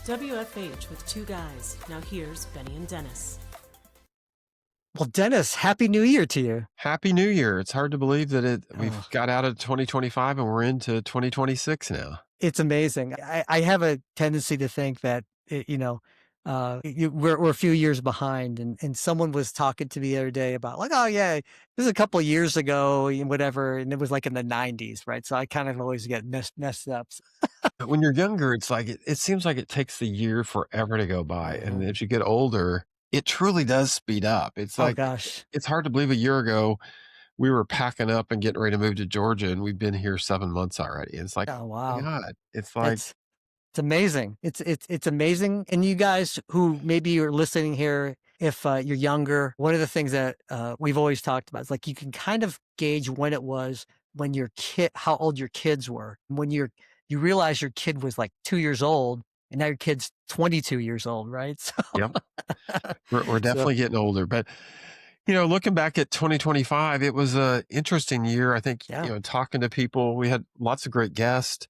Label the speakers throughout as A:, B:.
A: WFH with two guys. Now here's Benny and Dennis.
B: Well, Dennis, Happy New Year to you.
C: Happy New Year. It's hard to believe that we've
B: Oh,
C: got out of 2025 and we're into 2026 now.
B: it's amazing. I have a tendency to think that, we're a few years behind. And someone was talking to me the other day about like, oh, yeah, this is a couple of years ago and whatever. And it was like in the 90s, right? So I kind of always get messed up.
C: But when you're younger, it's like it seems like it takes the year forever to go by. And
B: Mhm.
C: as you get older, it truly does speed up. It's
B: Oh,
C: like
B: gosh.
C: it's hard to believe a year ago we were packing up and getting ready to move to Georgia and we've been here 7 months already. It's like,
B: Oh,
C: oh my
B: wow.
C: God. It's like,
B: It's It's amazing. It's amazing. And you guys who maybe you're listening here, if you're younger, one of the things that we've always talked about is like you can kind of gauge when it was when your kid, how old your kids were. When you realize your kid was like 2 years old, and now your kid's 22 years old, right?
C: yep, we're
B: So
C: definitely getting older. But looking back at 2025, it was a interesting year. I think,
B: yeah,
C: talking to people, we had lots of great guests.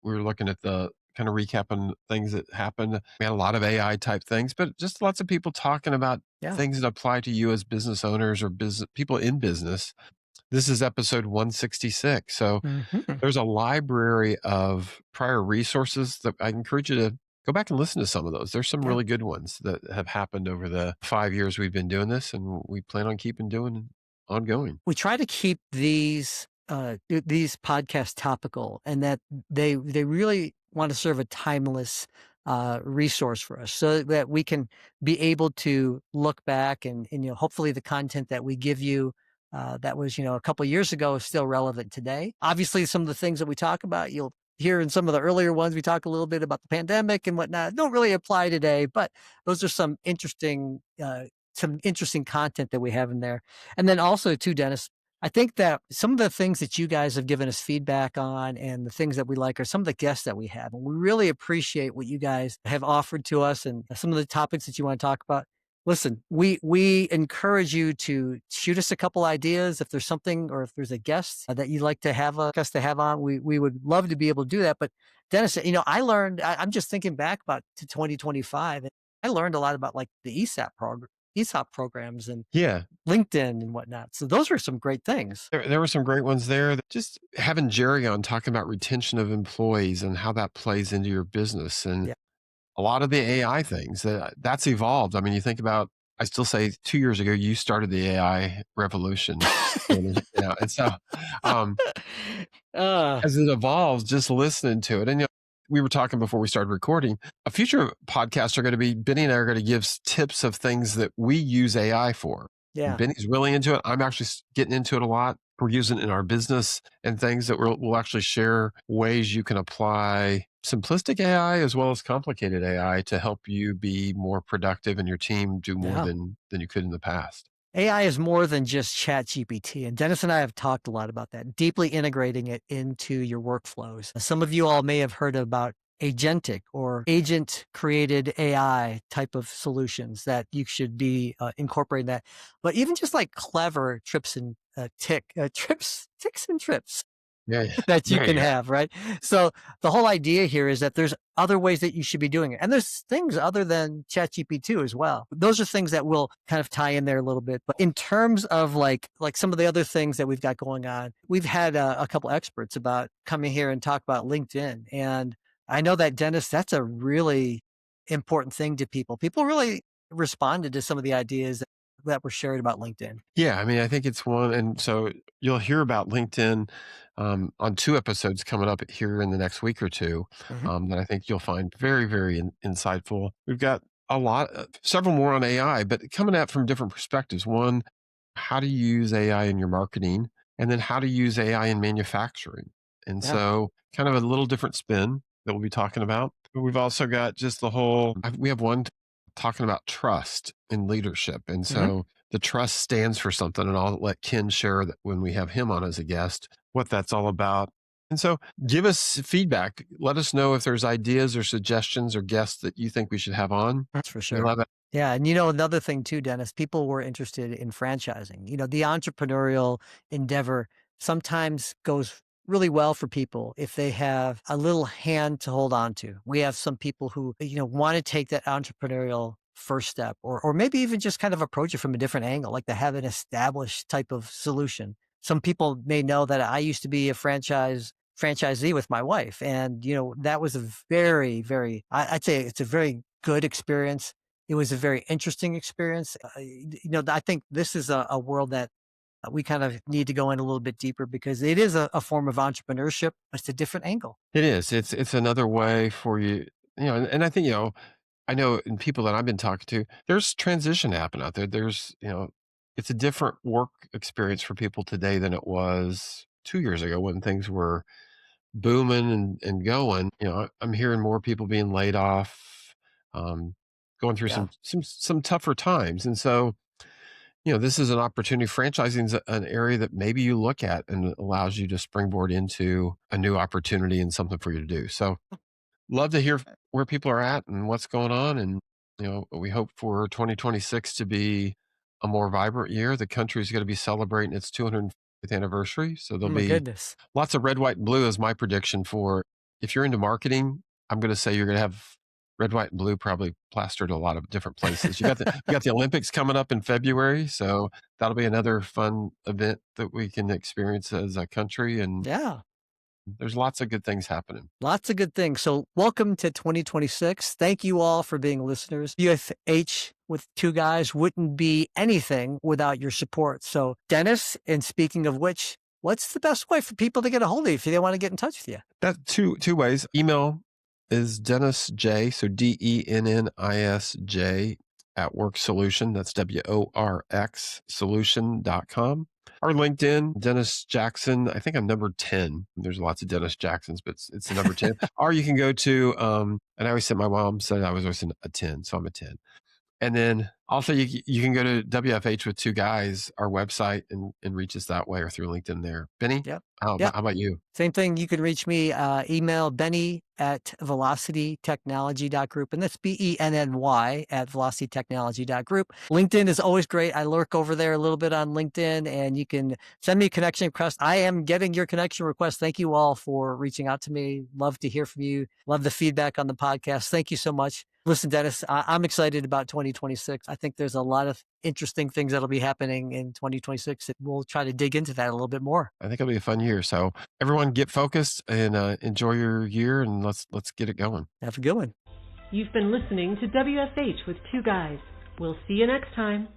C: We were looking at the kind of recapping things that happened. We had a lot of AI type things, but just lots of people talking about
B: yeah.
C: things that apply to you as business owners or business people in business. This is episode 166. So
B: Hmm.
C: there's a library of prior resources that I encourage you to go back and listen to some of those. There's some
B: Yeah.
C: really good ones that have happened over the 5 years we've been doing this, and we plan on keeping doing ongoing.
B: We try to keep these podcasts topical, and that they really want to serve a timeless resource for us, so that we can be able to look back and hopefully the content that we give you that was a couple of years ago is still relevant today. Obviously, some of the things that we talk about, you'll hear in some of the earlier ones, we talk a little bit about the pandemic and whatnot, don't really apply today, but those are some interesting content that we have in there. And then also too, Dennis, I think that some of the things that you guys have given us feedback on and the things that we like are some of the guests that we have. And we really appreciate what you guys have offered to us and some of the topics that you want to talk about. Listen, we encourage you to shoot us a couple ideas if there's something or if there's a guest that you'd like to have us to have on. We would love to be able to do that. But Dennis, I'm just thinking back about to 2025, and I learned a lot about like the ESOP programs and
C: Yeah,
B: LinkedIn and whatnot. So those were some great things.
C: there were some great ones there. Just having Jerry on talking about retention of employees and how that plays into your business, and
B: Yeah.
C: a lot of the AI things that's evolved. I mean, you think about, I still say 2 years ago, you started the AI revolution. And so, um,
B: Uh,
C: as it evolves, just listening to it. And we were talking before we started recording. A future podcasts are going to be, Benny and I are going to give tips of things that we use AI for.
B: yeah.
C: Benny's really into it. I'm actually getting into it a lot. We're using it in our business and things that we'll actually share ways you can apply simplistic AI as well as complicated AI to help you be more productive and your team do more
B: Yeah.
C: than you could in the past.
B: AI is more than just Chat GPT. And Dennis and I have talked a lot about that, deeply integrating it into your workflows. Some of you all may have heard about agentic or agent created AI type of solutions that you should be incorporating that. But even just like clever ticks and trips
C: Yeah, yeah.
B: that you
C: There
B: can
C: you go.
B: have, right? So the whole idea here is that there's other ways that you should be doing it. And there's things other than ChatGPT as well. Those are things that will kind of tie in there a little bit. But in terms of like some of the other things that we've got going on, we've had a couple experts about coming here and talk about LinkedIn. And I know that, Dennis, that's a really important thing to people. People really responded to some of the ideas that were shared about LinkedIn.
C: Yeah, I mean, I think it's one, and so you'll hear about LinkedIn on 2 episodes coming up here in the next week or two
B: Mhm.
C: that I think you'll find very, very insightful. We've got several more on AI, but coming at from different perspectives. One, how to use AI in your marketing, and then how to use AI in manufacturing. And
B: Yeah.
C: so, kind of a little different spin that we'll be talking about. But we've also got just we have one talking about trust in leadership, and
B: Mhm.
C: so the trust stands for something, and I'll let Ken share that when we have him on as a guest, what that's all about. And so give us feedback. Let us know if there's ideas or suggestions or guests that you think we should have on.
B: That's for
C: We
B: sure.
C: love it.
B: Yeah. And another thing too, Dennis, people were interested in franchising. The entrepreneurial endeavor sometimes goes really well for people if they have a little hand to hold on to. We have some people who, want to take that entrepreneurial first step or maybe even just kind of approach it from a different angle, like to have an established type of solution. Some people may know that I used to be a franchisee with my wife. And, that was a very, very, I'd say it's a very good experience. It was a very interesting experience. I think this is a world that we kind of need to go in a little bit deeper because it is a form of entrepreneurship. But it's a different angle.
C: It is. It's another way for you, and I think, I know in people that I've been talking to, there's transition happening out there. There's, it's a different work experience for people today than it was 2 years ago when things were booming and going. I'm hearing more people being laid off, going through
B: Yeah.
C: some tougher times. And so, this is an opportunity. Franchising is an area that maybe you look at and it allows you to springboard into a new opportunity and something for you to do. So love to hear where people are at and what's going on. And, we hope for 2026 to be a more vibrant year. The country is going to be celebrating its 250th anniversary. So
B: Oh
C: there'll
B: my
C: be
B: goodness.
C: lots of red, white, and blue is my prediction for if you're into marketing. I'm going to say you're going to have red, white, and blue probably plastered a lot of different places. You got the Olympics coming up in February. So that'll be another fun event that we can experience as a country. And
B: Yeah.
C: there's lots of good things happening.
B: Lots of good things. So welcome to 2026. Thank you all for being listeners. UFH with two guys wouldn't be anything without your support. So Dennis, and speaking of which, what's the best way for people to get a hold of you if they want to get in touch with you?
C: That two ways. Email is dennisj, so DENNISJ @WorX Solution. That's WORX Solution.com. Our LinkedIn, Dennis Jackson. I think I'm number 10. There's lots of Dennis Jacksons, but it's the number 10. Or you can go to, and I always said my mom said I was always a 10, so I'm a 10. And then also you can go to WFH with two guys, our website, and reach us that way or through LinkedIn there. Benny,
B: Yep.
C: how
B: Yep.
C: about you?
B: Same thing. You can reach me, email benny@velocitytechnology.group. And that's BENNY @velocitytechnology.group. LinkedIn is always great. I lurk over there a little bit on LinkedIn, and you can send me a connection request. I am getting your connection request. Thank you all for reaching out to me. Love to hear from you. Love the feedback on the podcast. Thank you so much. Listen, Dennis, I'm excited about 2026. I think there's a lot of interesting things that'll be happening in 2026. We'll try to dig into that a little bit more.
C: I think it'll be a fun year. So everyone get focused and enjoy your year, and let's get it going.
B: Have a good one.
A: You've been listening to WFH with two guys. We'll see you next time.